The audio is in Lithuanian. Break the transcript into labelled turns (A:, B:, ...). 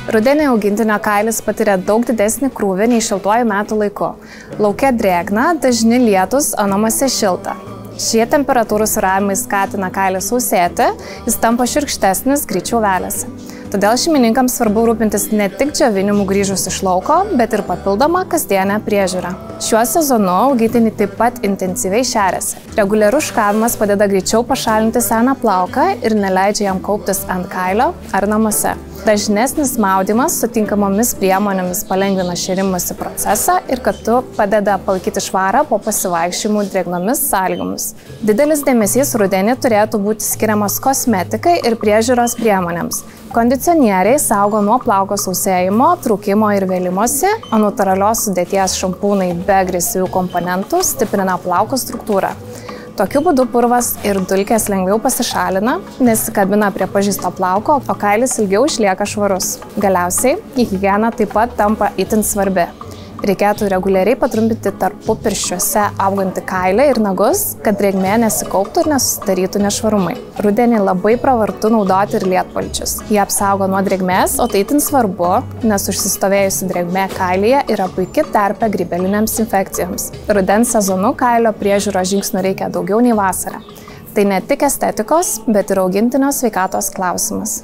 A: Rudenį augintinio kailis patiria daug didesnį krūvį nei šiltuoju metų laiku. Lauke drėgna, dažni lietus, o namuose šilta. Šie temperatūrų svyravimai skatina kailį sausėti, jis tampa šiurkštesnis, greičiau veliasi. Todėl šeimininkams svarbu rūpintis ne tik džiovinimu grįžus iš lauko, bet ir papildoma kasdienė priežiūra. Šiuo sezonu augintiniai taip pat intensyviai šeriasi. Reguliarus škavimas padeda greičiau pašalinti seną plauką ir neleidžia jam kauptis ant kailio ar namuose. Dažnesnis maudymas su tinkamomis priemonėmis palengvina šėrimosi procesą ir kartu padeda palaikyti švarą po pasivaikščiojimų drėgnomis sąlygomis. Didelis dėmesys rudenį turėtų būti skiriamas kosmetikai ir priežiūros priemonėms. Kondicionieriai saugo nuo plauko sausėjimo, trūkimo ir vėlimosi, o natūralios sudėties šampūnai be agresyvių komponentų stiprina plauko struktūrą. Tokiu būdu purvas ir dulkės lengviau pasišalina, nesikabina prie pažeisto plauko, o kailis ilgiau išlieka švarus. Galiausiai, higiena taip pat tampa itin svarbi. Reikėtų reguliariai patrumpinti tarpupirščiuose augantį kailį ir nagus, kad drėgmė nesikauptų ir nesusidarytų nešvarumai. Rudenį labai pravartu naudoti ir lietpalčius. Jie apsaugo nuo drėgmės, o tai itin svarbu, nes užsistovėjusi drėgmė kailyje yra puiki terpė grybelinėms infekcijoms. Rudens sezonu kailio priežiūros žingsnių reikia daugiau nei vasarą. Tai ne tik estetikos, bet ir augintinio sveikatos klausimas.